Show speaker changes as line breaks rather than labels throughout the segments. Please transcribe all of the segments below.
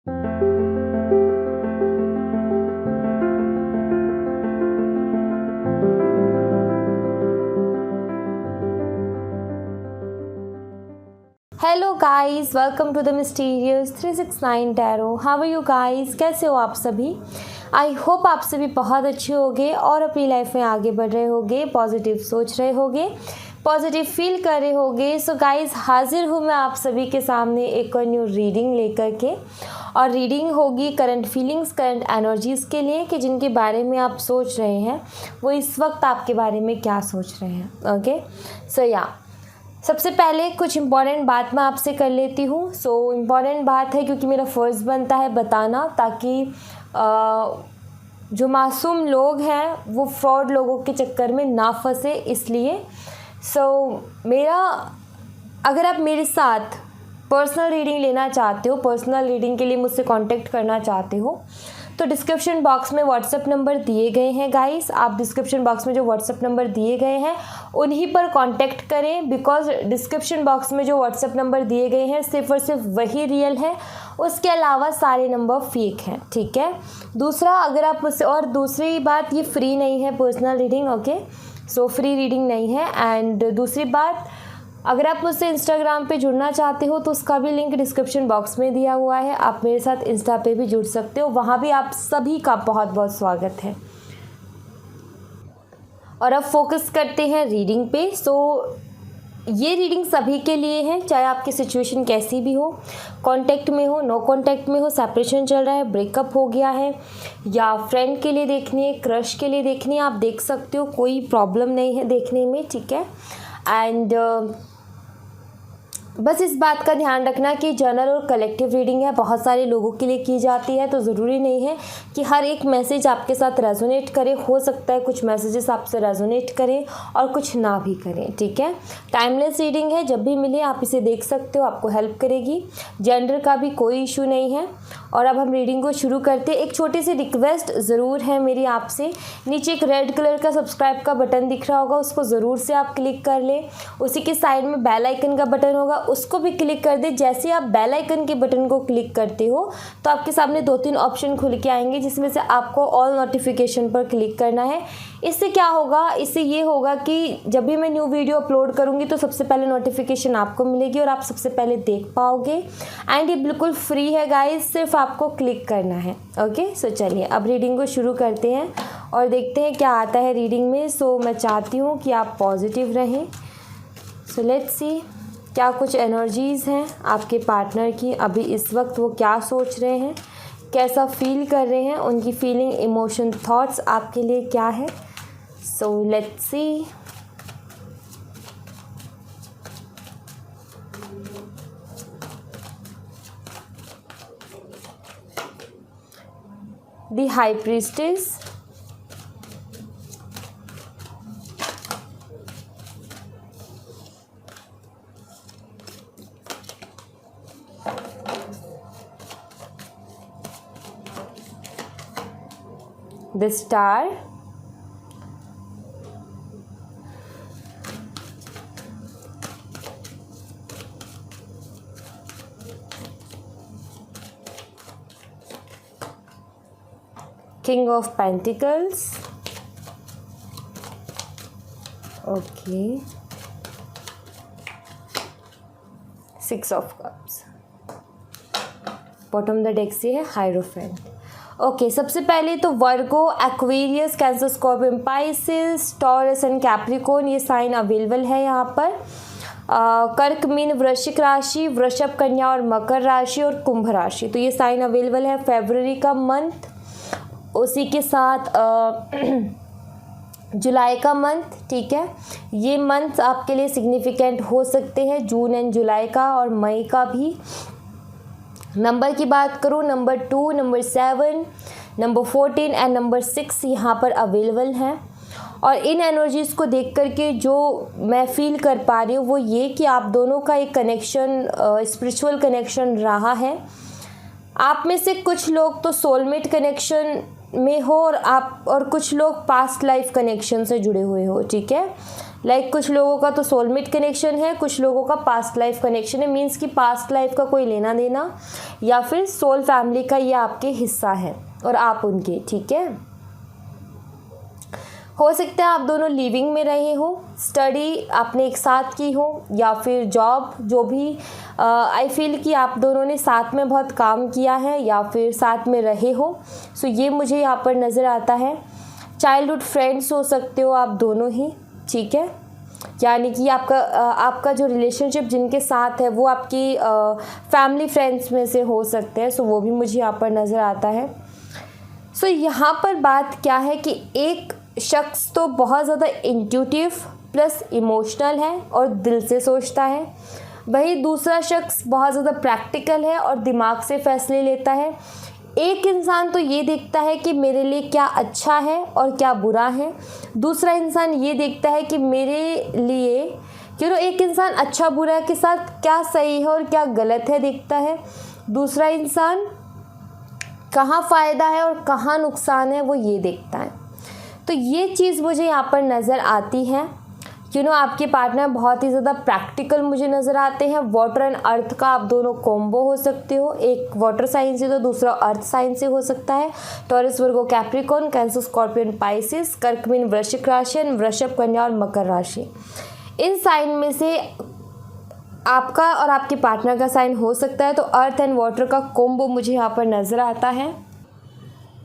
Hello guys, welcome to the mysterious 369 tarot. How are you guys? कैसे हो आप सभी? आई होप आप सभी बहुत अच्छे होंगे और अपनी लाइफ में आगे बढ़ रहे होंगे, पॉजिटिव सोच रहे होंगे, पॉजिटिव फील कर रहे होंगे। सो गाइस, हाजिर हूँ मैं आप सभी के सामने एक और न्यू रीडिंग लेकर के। और रीडिंग होगी करंट फीलिंग्स, करंट एनर्जीज़ के लिए, कि जिनके बारे में आप सोच रहे हैं वो इस वक्त आपके बारे में क्या सोच रहे हैं। ओके, सो या सबसे पहले कुछ इम्पॉर्टेंट बात मैं आपसे कर लेती हूँ। सो इम्पॉर्टेंट बात है क्योंकि मेरा फ़र्ज़ बनता है बताना, ताकि जो मासूम लोग हैं वो फ्रॉड लोगों के चक्कर में ना फंसे, इसलिए मेरा अगर आप मेरे साथ पर्सनल रीडिंग लेना चाहते हो, पर्सनल रीडिंग के लिए मुझसे कांटेक्ट करना चाहते हो, तो डिस्क्रिप्शन बॉक्स में व्हाट्सएप नंबर दिए गए हैं गाइस। आप डिस्क्रिप्शन बॉक्स में जो व्हाट्सएप नंबर दिए गए हैं उन्हीं पर कांटेक्ट करें, बिकॉज डिस्क्रिप्शन बॉक्स में जो व्हाट्सएप नंबर दिए गए हैं सिर्फ और सिर्फ वही रियल है, उसके अलावा सारे नंबर फेक हैं। ठीक है। दूसरा, अगर आप मुझसे, और दूसरी बात, ये फ्री नहीं है personal reading. Okay, so free reading नहीं है। एंड दूसरी बात, अगर आप मुझसे इंस्टाग्राम पे जुड़ना चाहते हो तो उसका भी लिंक डिस्क्रिप्शन बॉक्स में दिया हुआ है। आप मेरे साथ इंस्टा पे भी जुड़ सकते हो, वहाँ भी आप सभी का बहुत बहुत स्वागत है। और अब फोकस करते हैं रीडिंग पे। ये रीडिंग सभी के लिए है, चाहे आपकी सिचुएशन कैसी भी हो, कांटेक्ट में हो, नो कांटेक्ट में हो, सेपरेशन चल रहा है, ब्रेकअप हो गया है, या फ्रेंड के लिए देखनी है, क्रश के लिए देखनी है, आप देख सकते हो, कोई प्रॉब्लम नहीं है देखने में। ठीक है। एंड बस इस बात का ध्यान रखना कि जनरल और कलेक्टिव रीडिंग है, बहुत सारे लोगों के लिए की जाती है, तो ज़रूरी नहीं है कि हर एक मैसेज आपके साथ रेजोनेट करे। हो सकता है कुछ मैसेजेस आपसे रेजोनेट करें और कुछ ना भी करें। ठीक है। टाइमलेस रीडिंग है, जब भी मिले आप इसे देख सकते हो, आपको हेल्प करेगी। जेंडर का भी कोई इशू नहीं है। और अब हम रीडिंग को शुरू करते हैं। एक छोटी सी रिक्वेस्ट ज़रूर है मेरी आपसे, नीचे एक रेड कलर का सब्सक्राइब का बटन दिख रहा होगा, उसको ज़रूर से आप क्लिक कर लें। उसी के साइड में बेल आइकन का बटन होगा, उसको भी क्लिक कर दे। जैसे आप बेल आइकन के बटन को क्लिक करते हो तो आपके सामने 2-3 ऑप्शन खुल के आएंगे, जिसमें से आपको ऑल नोटिफिकेशन पर क्लिक करना है। इससे क्या होगा, इससे ये होगा कि जब भी मैं न्यू वीडियो अपलोड करूँगी तो सबसे पहले नोटिफिकेशन आपको मिलेगी और आप सबसे पहले देख पाओगे। एंड ये बिल्कुल फ्री है गाइस, सिर्फ आपको क्लिक करना है। ओके, सो चलिए अब रीडिंग को शुरू करते हैं और देखते हैं क्या आता है रीडिंग में। मैं चाहती हूँ कि आप पॉजिटिव रहें। लेट्स सी क्या कुछ एनर्जीज़ हैं आपके पार्टनर की, अभी इस वक्त वो क्या सोच रहे हैं, कैसा फील कर रहे हैं, उनकी फीलिंग, इमोशन, थॉट्स आपके लिए क्या है। Let's see. The high priestess, the star, king of pentacles, okay, 6 of cups, bottom the deck से है हायरोफेंट। ओके, सबसे पहले तो Virgo, Aquarius, Cancer, Scorpio, Pisces, Taurus and Capricorn, ये साइन अवेलेबल है यहाँ पर। कर्क, मीन, वृश्चिक राशि, वृषभ, कन्या और मकर राशि और कुंभ राशि, तो ये साइन अवेलेबल है। फरवरी का मंथ, उसी के साथ जुलाई का मंथ। ठीक है, ये मंथ आपके लिए सिग्निफिकेंट हो सकते हैं, जून एंड जुलाई का और मई का भी। नंबर की बात करूँ, number 2, number 7, number 14 and number 6 यहाँ पर अवेलेबल हैं। और इन एनर्जीज़ को देख करके जो मैं फील कर पा रही हूँ वो ये कि आप दोनों का एक कनेक्शन, स्पिरिचुअल कनेक्शन रहा है। आप में से कुछ लोग तो सोलमेट कनेक्शन में हो और कुछ लोग पास्ट लाइफ कनेक्शन से जुड़े हुए हो। ठीक है, लाइक कुछ लोगों का तो सोलमेट कनेक्शन है, कुछ लोगों का पास्ट लाइफ कनेक्शन है, मीन्स कि पास्ट लाइफ का कोई लेना देना, या फिर सोल फैमिली का ये आपके हिस्सा है और आप उनके, ठीक है। हो सकता है आप दोनों लिविंग में रहे हो, स्टडी आपने एक साथ की हो, या फिर जॉब, जो भी आई फील कि आप दोनों ने साथ में बहुत काम किया है या फिर साथ में रहे हो। सो ये मुझे यहाँ पर नज़र आता है। चाइल्डहुड फ्रेंड्स हो सकते हो आप दोनों ही, ठीक है, यानी कि आपका जो रिलेशनशिप जिनके साथ है वो आपकी फैमिली फ्रेंड्स में से हो सकते हैं। सो वो भी मुझे यहाँ पर नज़र आता है। सो यहाँ पर बात क्या है कि एक शख्स तो बहुत ज़्यादा इंट्यूटिव प्लस इमोशनल है और दिल से सोचता है, वही दूसरा शख्स बहुत ज़्यादा प्रैक्टिकल है और दिमाग से फैसले लेता है। एक इंसान तो ये देखता है कि मेरे लिए क्या अच्छा है और क्या बुरा है, दूसरा इंसान ये देखता है कि मेरे लिए एक इंसान अच्छा बुरा के साथ क्या सही है और क्या गलत है देखता है, दूसरा इंसान कहाँ फ़ायदा है और कहाँ नुकसान है वो ये देखता है। तो ये चीज़ मुझे यहाँ पर नज़र आती है। आपके पार्टनर बहुत ही ज़्यादा प्रैक्टिकल मुझे नज़र आते हैं। वाटर एंड अर्थ का आप दोनों कॉम्बो हो सकते हो, एक वाटर साइन से तो दूसरा अर्थ साइन से हो सकता है। टॉरस, वर्गो, कैप्रिकॉर्न, कैंसर, स्कॉर्पियन, पाइसिस, कर्क मीन वृश्चिक राशि, वृषभ, कन्या और मकर राशि। इन साइन में से आपका और आपके पार्टनर का साइन हो सकता है। तो अर्थ एंड वाटर का कॉम्बो मुझे यहाँ पर नज़र आता है।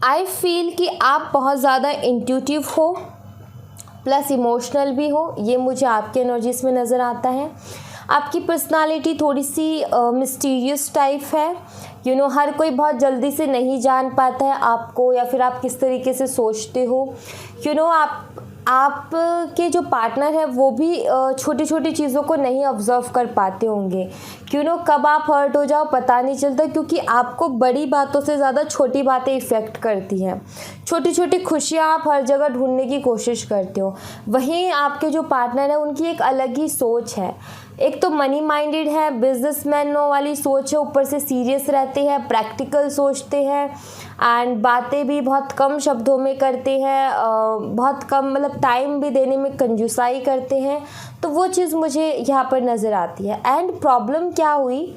आई फील कि आप बहुत ज़्यादा इंट्यूटिव हो प्लस इमोशनल भी हो, ये मुझे आपके एनर्जीज में नज़र आता है। आपकी पर्सनालिटी थोड़ी सी मिस्टीरियस टाइप है। हर कोई बहुत जल्दी से नहीं जान पाता है आपको, या फिर आप किस तरीके से सोचते हो। आपके जो पार्टनर है वो भी छोटी छोटी चीज़ों को नहीं ऑब्जर्व कर पाते होंगे। कब आप हर्ट हो जाओ पता नहीं चलता, क्योंकि आपको बड़ी बातों से ज़्यादा छोटी बातें इफ़ेक्ट करती हैं। छोटी छोटी खुशियाँ आप हर जगह ढूंढने की कोशिश करते हो। वहीं आपके जो पार्टनर है उनकी एक अलग ही सोच है। एक तो मनी माइंडेड है, बिजनेसमैनों वाली सोच है, ऊपर से सीरियस रहते हैं, प्रैक्टिकल सोचते हैं एंड बातें भी बहुत कम शब्दों में करते हैं, बहुत कम टाइम भी देने में कंजूसाई करते हैं। तो वो चीज़ मुझे यहाँ पर नज़र आती है। एंड प्रॉब्लम क्या हुई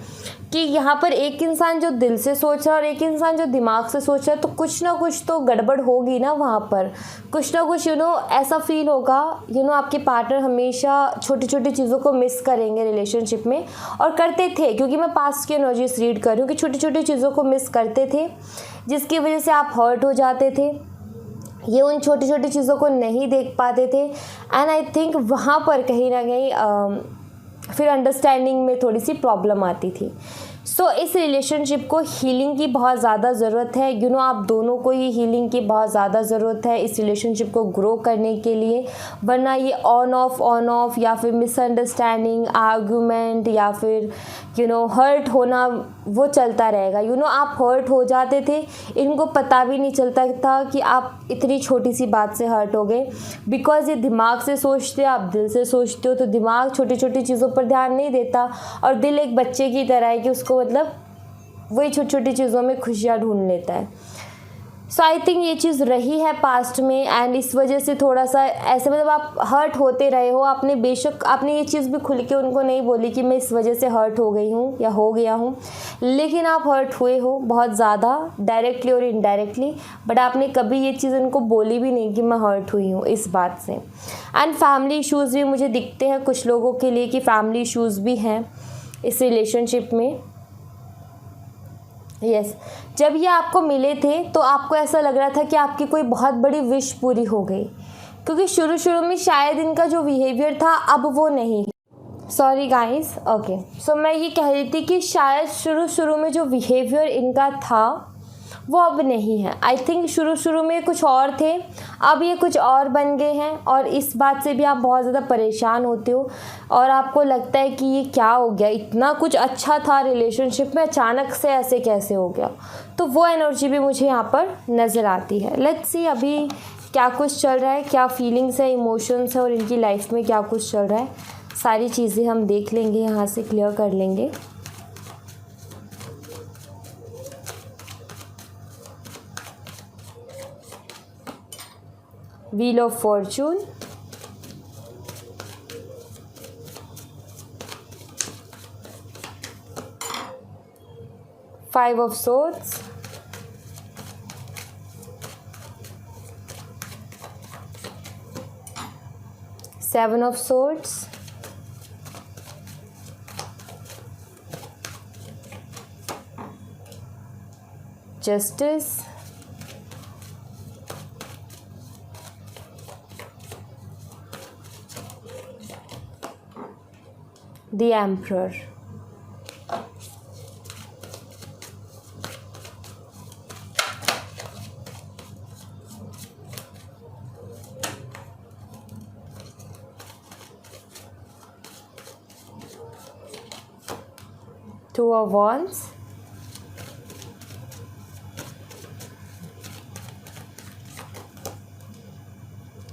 कि यहाँ पर एक इंसान जो दिल से सोच रहा है और एक इंसान जो दिमाग से सोच रहा है, तो कुछ ना कुछ तो गड़बड़ होगी ना वहाँ पर। कुछ ना कुछ ऐसा फील होगा। आपके पार्टनर हमेशा छोटी छोटी चीज़ों को मिस करेंगे रिलेशनशिप में, और करते थे, क्योंकि मैं पास्ट की एनर्जीज रीड कर रही हूँ कि छोटी छोटी चीज़ों को मिस करते थे, जिसकी वजह से आप हर्ट हो जाते थे। ये उन छोटी छोटी चीज़ों को नहीं देख पाते थे एंड आई थिंक वहाँ पर कहीं ना कहीं फिर अंडरस्टैंडिंग में थोड़ी सी प्रॉब्लम आती थी। सो इस रिलेशनशिप को हीलिंग की बहुत ज़्यादा ज़रूरत है। आप दोनों को ही हीलिंग की बहुत ज़्यादा ज़रूरत है इस रिलेशनशिप को ग्रो करने के लिए, वरना ये ऑन ऑफ या फिर मिसअंडरस्टैंडिंग, आर्गूमेंट या फिर हर्ट होना वो चलता रहेगा। आप हर्ट हो जाते थे, इनको पता भी नहीं चलता था कि आप इतनी छोटी सी बात से हर्ट हो गए, बिकॉज ये दिमाग से सोचते हो, आप दिल से सोचते हो, तो दिमाग छोटी छोटी चीज़ों पर ध्यान नहीं देता और दिल एक बच्चे की तरह है कि उसको वही छोटी छोटी चीज़ों में खुशियाँ ढूंढ लेता है। सो आई थिंक ये चीज़ रही है पास्ट में एंड इस वजह से थोड़ा सा ऐसे आप हर्ट होते रहे हो। आपने बेशक आपने ये चीज़ भी खुल के उनको नहीं बोली कि मैं इस वजह से हर्ट हो गई हूँ या हो गया हूँ, लेकिन आप हर्ट हुए हो बहुत ज़्यादा, डायरेक्टली और इनडायरेक्टली, बट आपने कभी ये चीज़ उनको बोली भी नहीं कि मैं हर्ट हुई हूँ इस बात से। एंड फैमिली इशूज़ भी मुझे दिखते हैं कुछ लोगों के लिए कि फैमिली इशूज़ भी हैं इस रिलेशनशिप में। यस, जब ये आपको मिले थे तो आपको ऐसा लग रहा था कि आपकी कोई बहुत बड़ी विश पूरी हो गई, क्योंकि शुरू में शायद इनका जो बिहेवियर था अब वो नहीं। Sorry guys, okay. सो मैं ये कह रही थी कि शायद शुरू में जो बिहेवियर इनका था वो अब नहीं है। आई थिंक शुरू में कुछ और थे, अब ये कुछ और बन गए हैं, और इस बात से भी आप बहुत ज़्यादा परेशान होते हो और आपको लगता है कि ये क्या हो गया, इतना कुछ अच्छा था रिलेशनशिप में, अचानक से ऐसे कैसे हो गया। तो वो एनर्जी भी मुझे यहाँ पर नज़र आती है। लेट्स सी अभी क्या कुछ चल रहा है, क्या फीलिंग्स है, इमोशंस है और इनकी लाइफ में क्या कुछ चल रहा है, सारी चीज़ें हम देख लेंगे, यहाँ से क्लियर कर लेंगे। Wheel of Fortune, 5 of Swords, Seven of Swords, Justice, the Emperor. Two of Wands,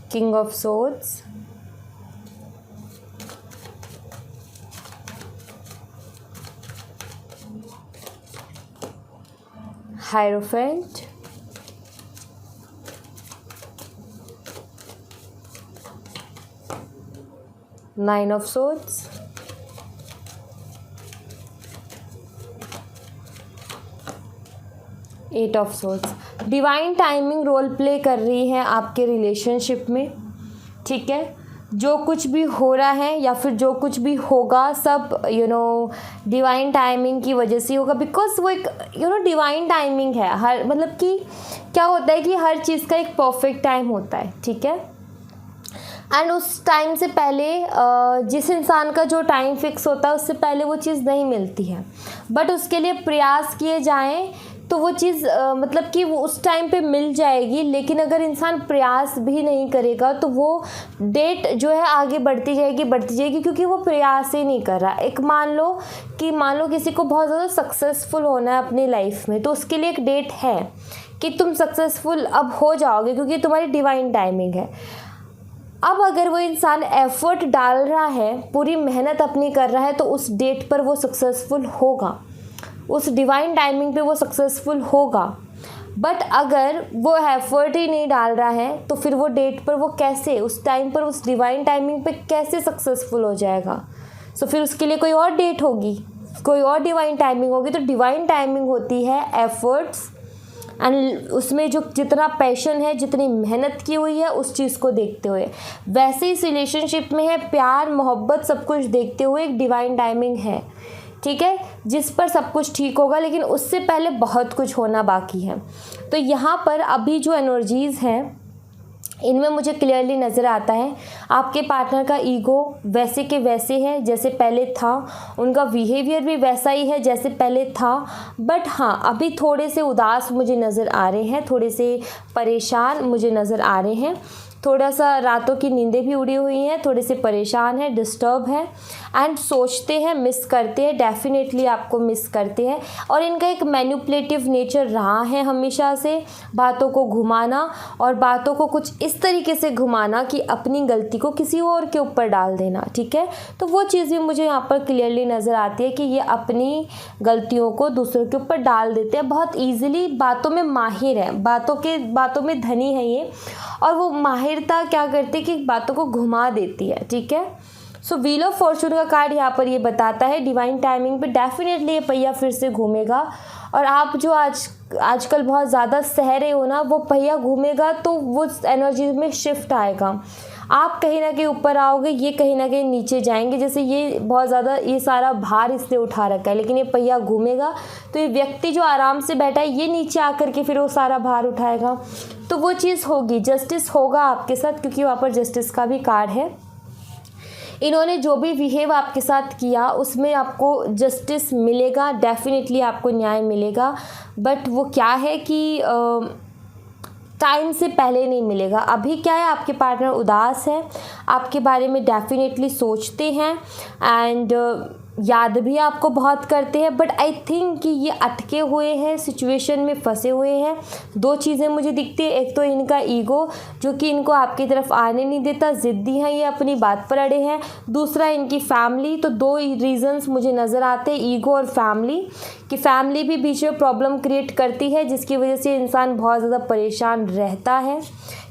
King of Swords, Hierophant, Nine of Swords, eight of swords. Divine timing role play कर रही है आपके रिलेशनशिप में, ठीक है। जो कुछ भी हो रहा है या फिर जो कुछ भी होगा सब डिवाइन टाइमिंग की वजह से होगा, बिकॉज वो एक डिवाइन टाइमिंग है। हर मतलब कि क्या होता है कि हर चीज़ का एक परफेक्ट टाइम होता है, ठीक है। एंड उस टाइम से पहले जिस इंसान का जो टाइम फिक्स होता है उससे पहले वो चीज़ नहीं मिलती है, बट उसके लिए प्रयास किए जाएं तो वो चीज़ मतलब कि वो उस टाइम पे मिल जाएगी। लेकिन अगर इंसान प्रयास भी नहीं करेगा तो वो डेट जो है आगे बढ़ती जाएगी क्योंकि वो प्रयास ही नहीं कर रहा। एक मान लो किसी को बहुत ज़्यादा सक्सेसफुल होना है अपनी लाइफ में, तो उसके लिए एक डेट है कि तुम सक्सेसफुल अब हो जाओगे क्योंकि तुम्हारी डिवाइन टाइमिंग है। अब अगर वो इंसान एफर्ट डाल रहा है, पूरी मेहनत अपनी कर रहा है, तो उस डेट पर वो सक्सेसफुल होगा, उस डिवाइन टाइमिंग पे वो सक्सेसफुल होगा। बट अगर वो एफर्ट ही नहीं डाल रहा है तो फिर वो डेट पर वो कैसे, उस टाइम पर, उस डिवाइन टाइमिंग पे कैसे सक्सेसफुल हो जाएगा। सो फिर उसके लिए कोई और डेट होगी, कोई और डिवाइन टाइमिंग होगी। तो डिवाइन टाइमिंग होती है एफर्ट्स एंड उसमें जो जितना पैशन है, जितनी मेहनत की हुई है उस चीज़ को देखते हुए। वैसे इस रिलेशनशिप में है प्यार मोहब्बत सब कुछ देखते हुए एक डिवाइन टाइमिंग है, ठीक है, जिस पर सब कुछ ठीक होगा। लेकिन उससे पहले बहुत कुछ होना बाकी है। तो यहाँ पर अभी जो एनर्जीज़ हैं इनमें मुझे क्लियरली नज़र आता है आपके पार्टनर का ईगो वैसे के वैसे है जैसे पहले था, उनका बिहेवियर भी वैसा ही है जैसे पहले था। बट हाँ, अभी थोड़े से उदास मुझे नज़र आ रहे हैं, थोड़े से परेशान मुझे नज़र आ रहे हैं, थोड़ा सा रातों की नींदें भी उड़ी हुई हैं, थोड़े से परेशान हैं, डिस्टर्ब हैं एंड सोचते हैं, मिस करते हैं, डेफिनेटली आपको मिस करते हैं। और इनका एक मैनिपुलेटिव नेचर रहा है हमेशा से, बातों को घुमाना और बातों को कुछ इस तरीके से घुमाना कि अपनी गलती को किसी और के ऊपर डाल देना, ठीक है। तो वो चीज़ भी मुझे यहाँ पर क्लियरली नज़र आती है कि ये अपनी गलतियों को दूसरों के ऊपर डाल देते हैं, बहुत ईजिली बातों में माहिर है, बातों में धनी है ये। और वो माहिरता क्या करती है कि बातों को घुमा देती है, ठीक है। सो व्हील ऑफ फॉर्चून का कार्ड यहाँ पर ये बताता है डिवाइन टाइमिंग पे डेफिनेटली ये पहिया फिर से घूमेगा। और आप जो आजकल बहुत ज़्यादा सह रहे हो ना, वो पहिया घूमेगा तो वो एनर्जी में शिफ्ट आएगा। आप कहीं ना कहीं ऊपर आओगे, ये कहीं ना कहीं नीचे जाएंगे। जैसे ये बहुत ज़्यादा ये सारा भार इसने उठा रखा है, लेकिन ये पहिया घूमेगा तो ये व्यक्ति जो आराम से बैठा है ये नीचे आकर के फिर वो सारा भार उठाएगा। तो वो चीज़ होगी, जस्टिस होगा आपके साथ, क्योंकि वहाँ पर जस्टिस का भी कार्ड है। इन्होंने जो भी बिहेव आपके साथ किया उसमें आपको जस्टिस मिलेगा, डेफिनेटली आपको न्याय मिलेगा। बट वो क्या है कि टाइम से पहले नहीं मिलेगा। अभी क्या है, आपके पार्टनर उदास है, आपके बारे में डेफिनेटली सोचते हैं एंड याद भी आपको बहुत करते हैं। बट आई थिंक कि ये अटके हुए हैं, सिचुएशन में फंसे हुए हैं। दो चीज़ें मुझे दिखती है, एक तो इनका ईगो जो कि इनको आपकी तरफ आने नहीं देता, ज़िद्दी हैं ये, अपनी बात पर अड़े हैं। दूसरा इनकी फैमिली। तो दो रीजंस मुझे नज़र आते हैं, ईगो और फैमिली, कि फैमिली भी बीच में प्रॉब्लम क्रिएट करती है जिसकी वजह से इंसान बहुत ज़्यादा परेशान रहता है,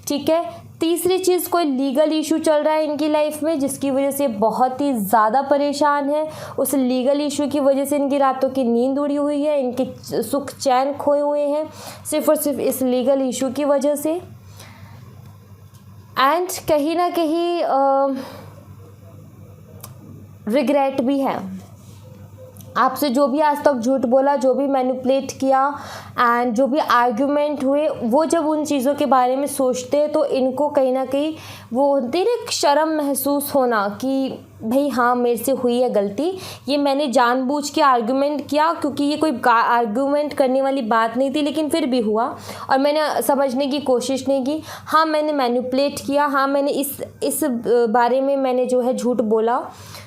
ठीक है। तीसरी चीज़, कोई लीगल इशू चल रहा है इनकी लाइफ में जिसकी वजह से बहुत ही ज़्यादा परेशान है। उस लीगल इशू की वजह से इनकी रातों की नींद उड़ी हुई है, इनके सुख चैन खोए हुए हैं सिर्फ़ और सिर्फ इस लीगल इशू की वजह से। एंड कहीं ना कहीं रिग्रेट भी है। आपसे जो भी आज तक झूठ बोला, जो भी मैनिपुलेट किया एंड जो भी आर्ग्यूमेंट हुए, वो जब उन चीज़ों के बारे में सोचते हैं तो इनको कहीं ना कहीं वो होती है एक शर्म महसूस होना कि भाई हाँ मेरे से हुई है गलती, ये मैंने जानबूझ के आर्ग्यूमेंट किया क्योंकि ये कोई आर्ग्यूमेंट करने वाली बात नहीं थी, लेकिन फिर भी हुआ और मैंने समझने की कोशिश नहीं की। हाँ मैंने मैनिपुलेट किया, हाँ मैंने इस बारे में मैंने जो है झूठ बोला।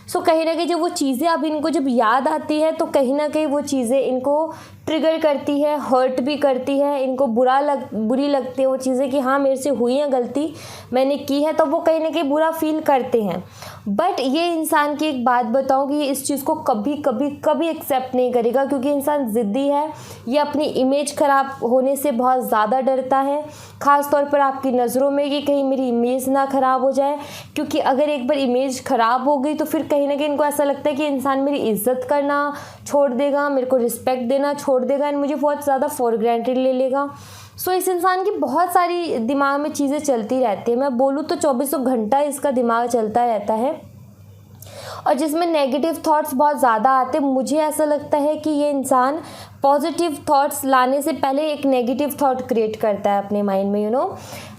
सो कहीं ना कहीं जब वो चीज़ें अब इनको जब याद आती है तो कहीं ना कहीं वो चीज़ें इनको ट्रिगर करती है, हर्ट भी करती है, इनको बुरी लगती है वो चीज़ें कि हाँ मेरे से हुई है गलती, मैंने की है, तो वो कहीं ना कहीं बुरा फील करते हैं। बट ये इंसान की एक बात बताऊं कि ये इस चीज़ को कभी एक्सेप्ट नहीं करेगा क्योंकि इंसान ज़िद्दी है। ये अपनी इमेज ख़राब होने से बहुत ज़्यादा डरता है, ख़ास तौर पर आपकी नज़रों में कि कहीं मेरी इमेज ना ख़राब हो जाए, क्योंकि अगर एक बार इमेज ख़राब हो गई तो फिर कहीं ना कहीं इनको ऐसा लगता है कि इंसान मेरी इज़्ज़त करना छोड़ देगा, मेरे को रिस्पेक्ट देना छोड़ देगा एंड मुझे बहुत ज़्यादा फॉर ग्रांटेड ले लेगा। सो इस इंसान की बहुत सारी दिमाग में चीज़ें चलती रहती है। मैं बोलूँ तो 24 घंटा इसका दिमाग चलता रहता है और जिसमें नेगेटिव थॉट्स बहुत ज़्यादा आते हैं। मुझे ऐसा लगता है कि ये इंसान पॉजिटिव थॉट्स लाने से पहले एक नेगेटिव थॉट क्रिएट करता है अपने माइंड में।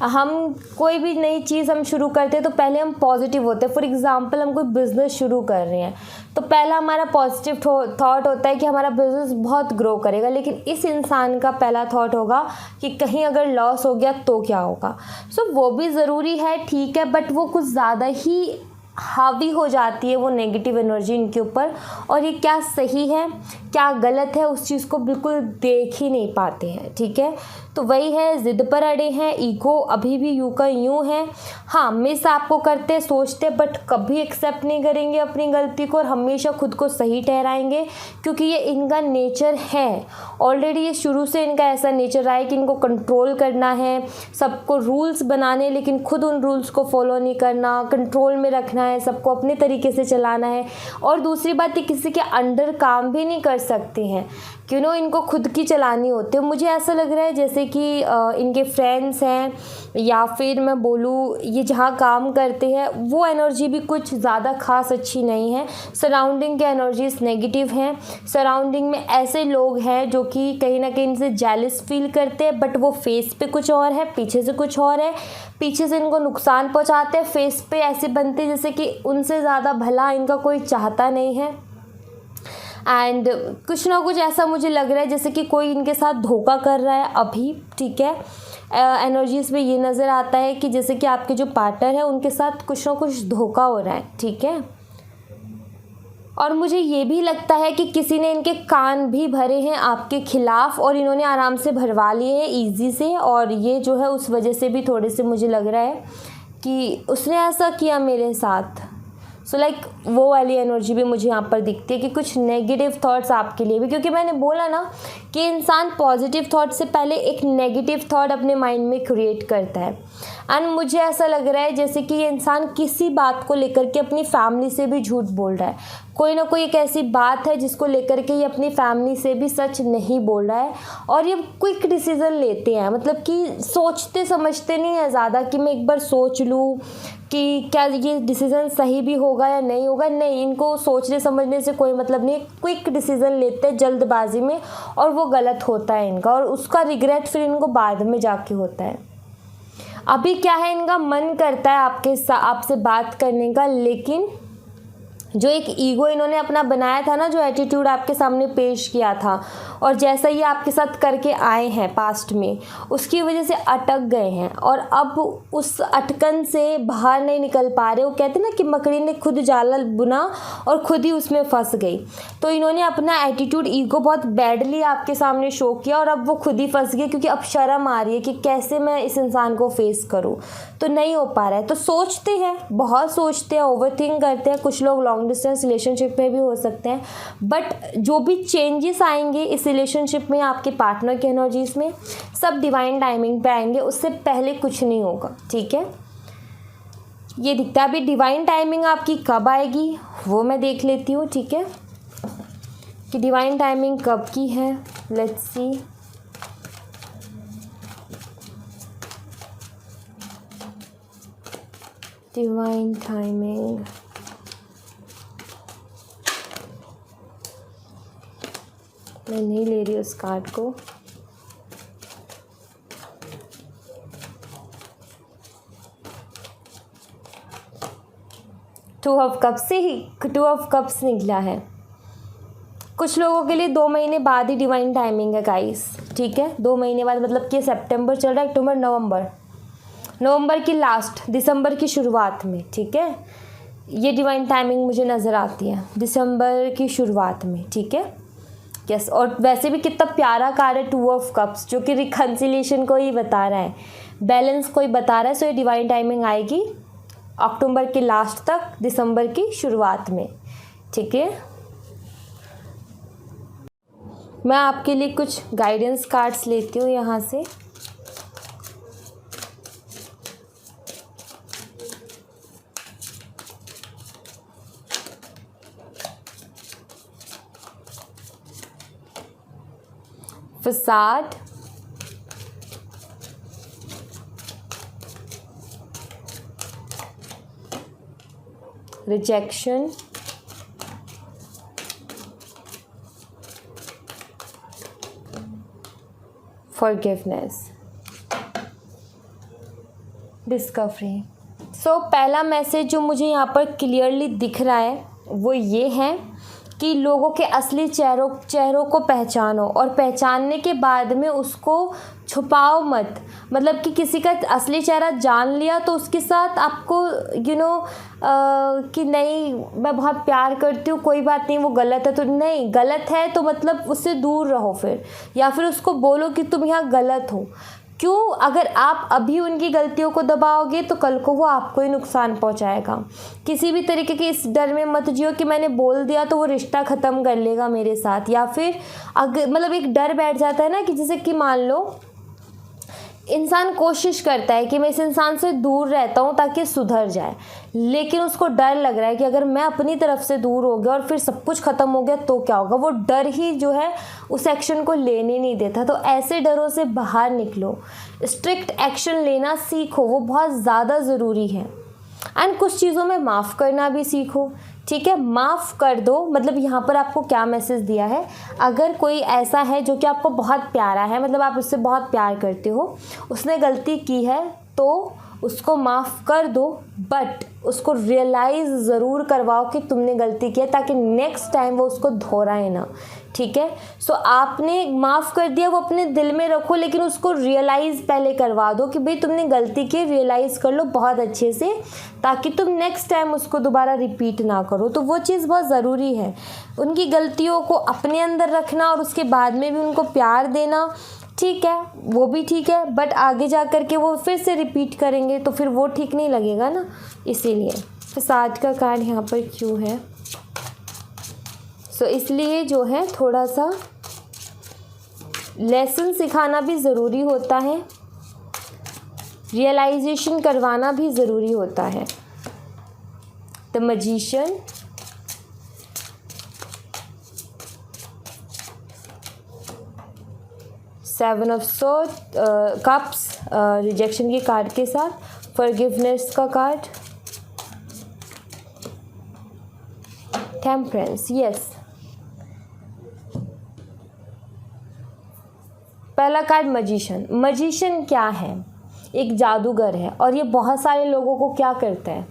हम कोई भी नई चीज़ हम शुरू करते हैं तो पहले हम पॉजिटिव होते हैं। फॉर एग्जांपल हम कोई बिज़नेस शुरू कर रहे हैं तो पहला हमारा पॉजिटिव थॉट होता है कि हमारा बिज़नेस बहुत ग्रो करेगा, लेकिन इस इंसान का पहला थॉट होगा कि कहीं अगर लॉस हो गया तो क्या होगा। सो वो भी ज़रूरी है, ठीक है, बट वो कुछ ज़्यादा ही हावी हो जाती है वो नेगेटिव एनर्जी इनके ऊपर, और ये क्या सही है क्या गलत है उस चीज़ को बिल्कुल देख ही नहीं पाते हैं। ठीक है, तो वही है, ज़िद पर अड़े हैं, ईगो अभी भी यूं का यूं है। हाँ मिस आपको करते सोचते बट कभी एक्सेप्ट नहीं करेंगे अपनी गलती को और हमेशा खुद को सही ठहराएंगे क्योंकि ये इनका नेचर है। ऑलरेडी ये शुरू से इनका ऐसा नेचर रहा है कि इनको कंट्रोल करना है, सबको रूल्स बनाने, लेकिन खुद उन रूल्स को फॉलो नहीं करना, कंट्रोल में रखना है, सबको अपने तरीके से चलाना है। और दूसरी बात, ये किसी के अंडर काम भी नहीं कर सकते हैं, इनको खुद की चलानी होती है। मुझे ऐसा लग रहा है जैसे कि इनके फ्रेंड्स हैं या फिर मैं बोलूँ ये जहाँ काम करते हैं वो एनर्जी भी कुछ ज़्यादा खास अच्छी नहीं है। सराउंडिंग के एनर्जीज नेगेटिव हैं। सराउंडिंग में ऐसे लोग हैं जो कि कहीं ना कहीं इनसे जेलस फील करते हैं, बट वो फेस पे कुछ और है, पीछे से कुछ और है, पीछे से इनको नुकसान पहुँचाते हैं, फेस पे ऐसे बनते जैसे कि उनसे ज़्यादा भला इनका कोई चाहता नहीं है। एंड कुछ ना कुछ ऐसा मुझे लग रहा है जैसे कि कोई इनके साथ धोखा कर रहा है अभी। ठीक है, एनर्जीज़ में ये नज़र आता है कि जैसे कि आपके जो पार्टनर है उनके साथ कुछ ना कुछ धोखा हो रहा है। ठीक है, और मुझे ये भी लगता है कि किसी ने इनके कान भी भरे हैं आपके खिलाफ और इन्होंने आराम से भरवा लिए हैं ईजी से, और ये जो है उस वजह से भी थोड़े से मुझे लग रहा है कि उसने ऐसा किया मेरे साथ। सो लाइक वो वाली एनर्जी भी मुझे यहाँ पर दिखती है कि कुछ नेगेटिव थॉट्स आपके लिए भी, क्योंकि मैंने बोला ना कि इंसान पॉजिटिव थॉट से पहले एक नेगेटिव थॉट अपने माइंड में क्रिएट करता है। एंड मुझे ऐसा लग रहा है जैसे कि ये इंसान किसी बात को लेकर के अपनी फैमिली से भी झूठ बोल रहा है। कोई ना कोई एक ऐसी बात है जिसको लेकर के ये अपनी फैमिली से भी सच नहीं बोल रहा है, और ये क्विक डिसीज़न लेते हैं, मतलब कि सोचते समझते नहीं है ज़्यादा कि मैं एक बार सोच लूँ कि क्या ये डिसीज़न सही भी होगा या नहीं होगा। नहीं, इनको सोचने समझने से कोई मतलब नहीं, क्विक डिसीज़न लेते हैं जल्दबाजी में और वो गलत होता है इनका, और उसका रिग्रेट फिर इनको बाद में जाके होता है। अभी क्या है, इनका मन करता है आपसे बात करने का, लेकिन जो एक ईगो इन्होंने अपना बनाया था ना, जो एटीट्यूड आपके सामने पेश किया था और जैसा ये आपके साथ करके आए हैं पास्ट में, उसकी वजह से अटक गए हैं और अब उस अटकन से बाहर नहीं निकल पा रहे। वो कहते हैं ना कि मकड़ी ने खुद जाला बुना और खुद ही उसमें फंस गई। तो इन्होंने अपना एटीट्यूड ईगो बहुत बैडली आपके सामने शो किया और अब वो खुद ही फंस गए, क्योंकि अब शर्म आ रही है कि कैसे मैं इस इंसान को फेस करूँ, तो नहीं हो पा रहा है। तो सोचते हैं, बहुत सोचते हैं, ओवरथिंक करते हैं। कुछ लोग लॉन्ग डिस्टेंस रिलेशनशिप में भी हो सकते हैं, बट जो भी चेंजेस आएंगे इस रिलेशनशिप में, आपके पार्टनर की एनर्जीज में, सब डिवाइन टाइमिंग पे आएंगे, उससे पहले कुछ नहीं होगा। ठीक है। ये दिखता है। अभी डिवाइन टाइमिंग आपकी कब आएगी वो मैं देख लेती हूँ, ठीक है, कि डिवाइन टाइमिंग कब की है। Let's C. डिवाइन टाइमिंग, मैं नहीं ले रही उस कार्ड को। टू ऑफ कप्स निकला है। कुछ लोगों के लिए 2 महीने बाद ही डिवाइन टाइमिंग है गाइस, ठीक है, 2 महीने बाद, मतलब कि सितंबर चल रहा है, अक्टूबर, नवंबर की लास्ट, दिसंबर की शुरुआत में, ठीक है, ये डिवाइन टाइमिंग मुझे नज़र आती है दिसंबर की शुरुआत में, ठीक है, यस। और वैसे भी कितना प्यारा कार्ड है 2 ऑफ कप्स, जो कि रिकन्सिलिएशन को ही बता रहा है, बैलेंस को ही बता रहा है। सो ये डिवाइन टाइमिंग आएगी अक्टूबर के लास्ट तक, दिसंबर की शुरुआत में, ठीक है। मैं आपके लिए कुछ गाइडेंस कार्ड्स लेती हूँ यहाँ से। फसाद, रिजेक्शन, फॉरगिवनेस, डिस्कवरी। सो पहला मैसेज जो मुझे यहाँ पर क्लियरली दिख रहा है वो ये है कि लोगों के असली चेहरों को पहचानो, और पहचानने के बाद में उसको छुपाओ मत। मतलब कि किसी का असली चेहरा जान लिया तो उसके साथ आपको कि नहीं मैं बहुत प्यार करती हूँ, कोई बात नहीं, वो गलत है तो नहीं, गलत है तो मतलब उससे दूर रहो फिर, या फिर उसको बोलो कि तुम यहाँ गलत हो। क्यों? अगर आप अभी उनकी गलतियों को दबाओगे तो कल को वो आपको ही नुकसान पहुंचाएगा। किसी भी तरीके के इस डर में मत जियो कि मैंने बोल दिया तो वो रिश्ता ख़त्म कर लेगा मेरे साथ, या फिर अगर मतलब एक डर बैठ जाता है ना कि जैसे कि मान लो इंसान कोशिश करता है कि मैं इस इंसान से दूर रहता हूँ ताकि सुधर जाए, लेकिन उसको डर लग रहा है कि अगर मैं अपनी तरफ से दूर हो गया और फिर सब कुछ ख़त्म हो गया तो क्या होगा। वो डर ही जो है उस एक्शन को लेने नहीं देता। तो ऐसे डरों से बाहर निकलो, स्ट्रिक्ट एक्शन लेना सीखो, वो बहुत ज़्यादा ज़रूरी है। एंड कुछ चीज़ों में माफ़ करना भी सीखो, ठीक है, माफ़ कर दो। मतलब यहाँ पर आपको क्या मैसेज दिया है, अगर कोई ऐसा है जो कि आपको बहुत प्यारा है, मतलब आप उससे बहुत प्यार करते हो, उसने गलती की है तो उसको माफ़ कर दो, बट उसको रियलाइज़ ज़रूर करवाओ कि तुमने गलती की है, ताकि नेक्स्ट टाइम वो उसको दोहराए ना, ठीक है। सो आपने माफ़ कर दिया, वो अपने दिल में रखो, लेकिन उसको रियलाइज़ पहले करवा दो कि भाई तुमने गलती की, रियलाइज़ कर लो बहुत अच्छे से, ताकि तुम नेक्स्ट टाइम उसको दोबारा रिपीट ना करो। तो वो चीज़ बहुत ज़रूरी है, उनकी गलतियों को अपने अंदर रखना और उसके बाद में भी उनको प्यार देना, ठीक है, वो भी ठीक है, बट आगे जा कर के वो फिर से रिपीट करेंगे तो फिर वो ठीक नहीं लगेगा ना, इसीलिए। फसाद का कार्ड यहाँ पर क्यों है? सो इसलिए जो है थोड़ा सा लेसन सिखाना भी ज़रूरी होता है, रियलाइजेशन करवाना भी ज़रूरी होता है। The magician, seven of cups rejection के कार्ड के साथ, फॉरगिवनेस का कार्ड, टेम्परेंस, यस। पहला कार्ड मैजिशियन क्या है? एक जादूगर है, और ये बहुत सारे लोगों को क्या करता है,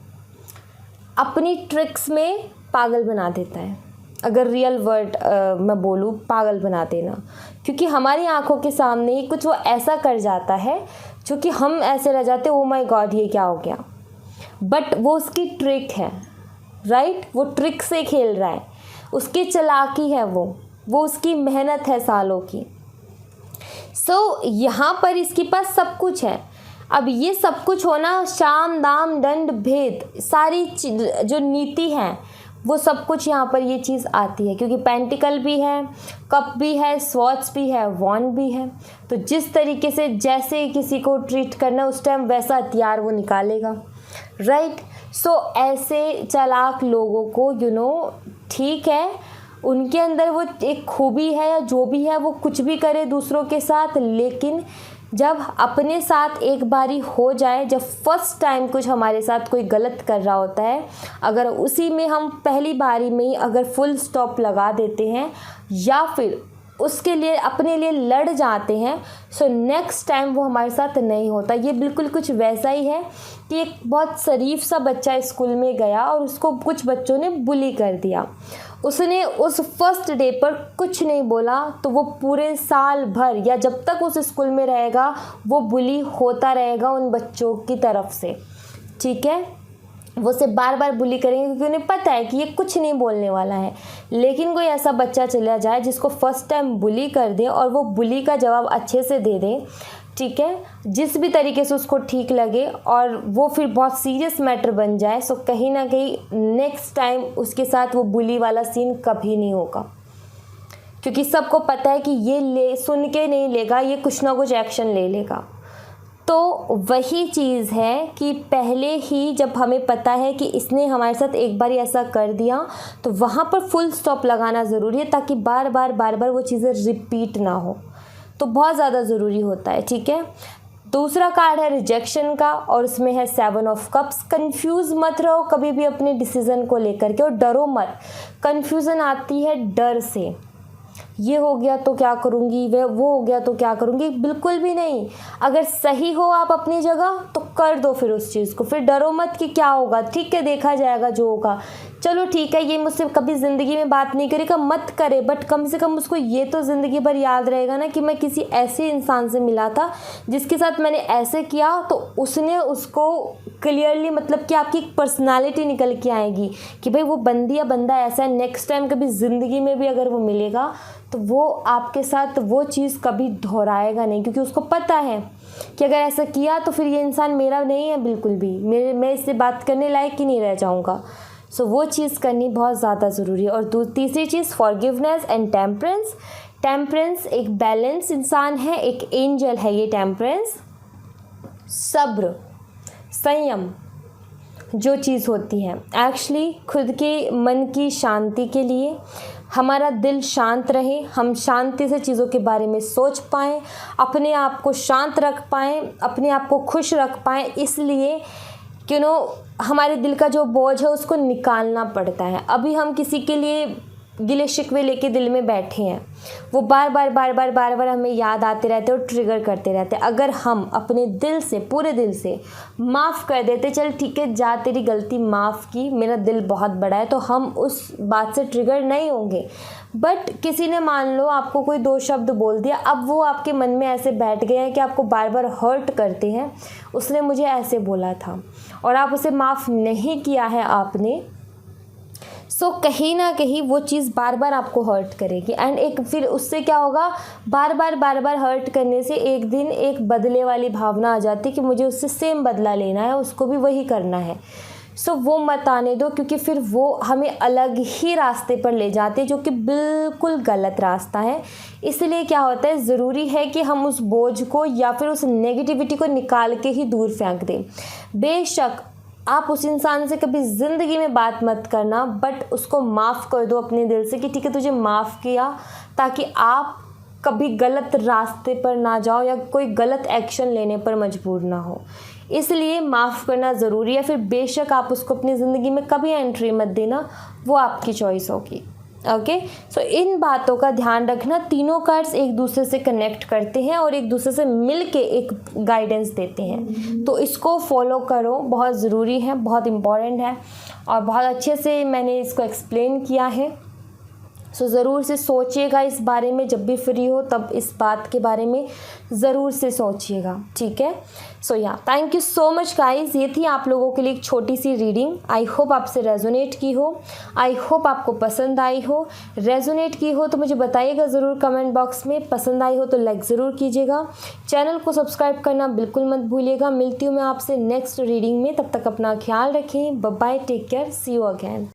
अपनी ट्रिक्स में पागल बना देता है। अगर रियल वर्ड मैं बोलूँ, पागल बना देना, क्योंकि हमारी आंखों के सामने ही कुछ वो ऐसा कर जाता है जो कि हम ऐसे रह जाते, ओ माय गॉड ये क्या हो गया। बट वो उसकी ट्रिक है, राइट, वो ट्रिक से खेल रहा है, उसकी चालाकी है, वो उसकी मेहनत है सालों की। सो यहाँ पर इसके पास सब कुछ है। अब ये सब कुछ होना, शाम दाम दंड भेद, सारी जो नीति है वो सब कुछ यहाँ पर ये चीज़ आती है, क्योंकि पेंटिकल भी है, कप भी है, स्वॉर्ड्स भी है, वॉन्ड भी है। तो जिस तरीके से जैसे किसी को ट्रीट करना उस टाइम वैसा हथियार वो निकालेगा, राइट। सो ऐसे चालाक लोगों को ठीक है, उनके अंदर वो एक खूबी है या जो भी है, वो कुछ भी करे दूसरों के साथ, लेकिन जब अपने साथ एक बारी हो जाए, जब फर्स्ट टाइम कुछ हमारे साथ कोई गलत कर रहा होता है, अगर उसी में हम पहली बारी में ही अगर फुल स्टॉप लगा देते हैं या फिर उसके लिए अपने लिए लड़ जाते हैं, सो नेक्स्ट टाइम वो हमारे साथ नहीं होता। ये बिल्कुल कुछ वैसा ही है कि एक बहुत शरीफ सा बच्चा स्कूल में गया और उसको कुछ बच्चों ने बुली कर दिया। उसने उस फर्स्ट डे पर कुछ नहीं बोला, तो वो पूरे साल भर या जब तक उस स्कूल में रहेगा वो बुली होता रहेगा उन बच्चों की तरफ से। ठीक है, वो उसे बार बार बुली करेंगे क्योंकि उन्हें पता है कि ये कुछ नहीं बोलने वाला है। लेकिन कोई ऐसा बच्चा चला जाए जिसको फर्स्ट टाइम बुली कर दे और वो बुली का जवाब अच्छे से दे दे, ठीक है, जिस भी तरीके से उसको ठीक लगे, और वो फिर बहुत सीरियस मैटर बन जाए, सो कहीं ना कहीं नेक्स्ट टाइम उसके साथ वो बुली वाला सीन कभी नहीं होगा, क्योंकि सबको पता है कि ये सुन के नहीं लेगा, ये कुछ ना कुछ एक्शन ले लेगा। तो वही चीज़ है कि पहले ही जब हमें पता है कि इसने हमारे साथ एक बार ऐसा कर दिया, तो वहाँ पर फुल स्टॉप लगाना ज़रूरी है, ताकि बार बार वो चीज़ें रिपीट ना हो। तो बहुत ज़्यादा ज़रूरी होता है। ठीक है, दूसरा कार्ड है रिजेक्शन का, और उसमें है 7 ऑफ कप्स। कंफ्यूज मत रहो कभी भी अपने डिसीज़न को लेकर के, और डरो मत। कंफ्यूजन आती है डर से, ये हो गया तो क्या करूँगी, वो हो गया तो क्या करूँगी, बिल्कुल भी नहीं। अगर सही हो आप अपनी जगह तो कर दो फिर उस चीज़ को, फिर डरो मत कि क्या होगा, ठीक है देखा जाएगा जो होगा, चलो ठीक है ये मुझसे कभी ज़िंदगी में बात नहीं करेगा, मत करे, बट कम से कम उसको ये तो ज़िंदगी भर याद रहेगा ना कि मैं किसी ऐसे इंसान से मिला था जिसके साथ मैंने ऐसे किया, तो उसने उसको क्लियरली, मतलब कि आपकी एक पर्सनालिटी निकल के आएगी कि भाई वो बंदी या बंदा ऐसा है, नेक्स्ट टाइम कभी ज़िंदगी में भी अगर वो मिलेगा तो वो आपके साथ वो चीज़ कभी दोहराएगा नहीं, क्योंकि उसको पता है कि अगर ऐसा किया तो फिर ये इंसान मेरा नहीं है बिल्कुल भी, मैं इससे बात करने लायक ही नहीं रह जाऊँगा। सो वो चीज़ करनी बहुत ज़्यादा ज़रूरी है। और तीसरी चीज़ फॉरगिवनेस एंड टेम्परेंस। टेम्परेंस एक बैलेंस इंसान है, एक एंजल है ये टेम्परेंस। सब्र, संयम जो चीज़ होती है, एक्चुअली खुद के मन की शांति के लिए, हमारा दिल शांत रहे, हम शांति से चीज़ों के बारे में सोच पाएँ, अपने आप को शांत रख पाएँ, अपने आप को खुश रख पाएँ, इसलिए हमारे दिल का जो बोझ है उसको निकालना पड़ता है। अभी हम किसी के लिए गिले शिकवे लेके दिल में बैठे हैं, वो बार बार हमें याद आते रहते और ट्रिगर करते रहते। अगर हम अपने दिल से, पूरे दिल से माफ़ कर देते, चल ठीक है जा तेरी गलती माफ़ की, मेरा दिल बहुत बड़ा है, तो हम उस बात से ट्रिगर नहीं होंगे। बट किसी ने मान लो आपको कोई 2 शब्द बोल दिया, अब वो आपके मन में ऐसे बैठ गए हैं कि आपको बार बार हर्ट करते हैं, उसने मुझे ऐसे बोला था और आप उसे माफ़ नहीं किया है आपने, सो कहीं ना कहीं वो चीज़ बार बार आपको हर्ट करेगी। एंड एक फिर उससे क्या होगा, बार बार हर्ट करने से एक दिन एक बदले वाली भावना आ जाती है कि मुझे उससे सेम बदला लेना है, उसको भी वही करना है। सो वो मत आने दो, क्योंकि फिर वो हमें अलग ही रास्ते पर ले जाते हैं जो कि बिल्कुल गलत रास्ता है। इसलिए क्या होता है, ज़रूरी है कि हम उस बोझ को या फिर उस नेगेटिविटी को निकाल के ही दूर फेंक दें। बेशक आप उस इंसान से कभी ज़िंदगी में बात मत करना, बट उसको माफ़ कर दो अपने दिल से कि ठीक है तुझे माफ़ किया, ताकि आप कभी गलत रास्ते पर ना जाओ या कोई गलत एक्शन लेने पर मजबूर ना हो। इसलिए माफ़ करना ज़रूरी है। फिर बेशक आप उसको अपनी ज़िंदगी में कभी एंट्री मत देना, वो आपकी चॉइस होगी। ओके, सो इन बातों का ध्यान रखना। तीनों कार्ड्स एक दूसरे से कनेक्ट करते हैं और एक दूसरे से मिल के एक गाइडेंस देते हैं, तो इसको फॉलो करो, बहुत ज़रूरी है, बहुत इम्पॉर्टेंट है और बहुत अच्छे से मैंने इसको एक्सप्लेन किया है। सो ज़रूर से सोचिएगा इस बारे में, जब भी फ्री हो तब इस बात के बारे में ज़रूर से सोचिएगा, ठीक है। सो या thank you so much guys, ये थी आप लोगों के लिए एक छोटी सी रीडिंग। आई होप आपसे रेजोनेट की हो, आई होप आपको पसंद आई हो। रेजोनेट की हो तो मुझे बताइएगा ज़रूर कमेंट बॉक्स में, पसंद आई हो तो लाइक ज़रूर कीजिएगा, चैनल को सब्सक्राइब करना बिल्कुल मत भूलिएगा। मिलती हूँ मैं आपसे नेक्स्ट रीडिंग में, तब तक अपना ख्याल रखें, bye bye, take care, see you again.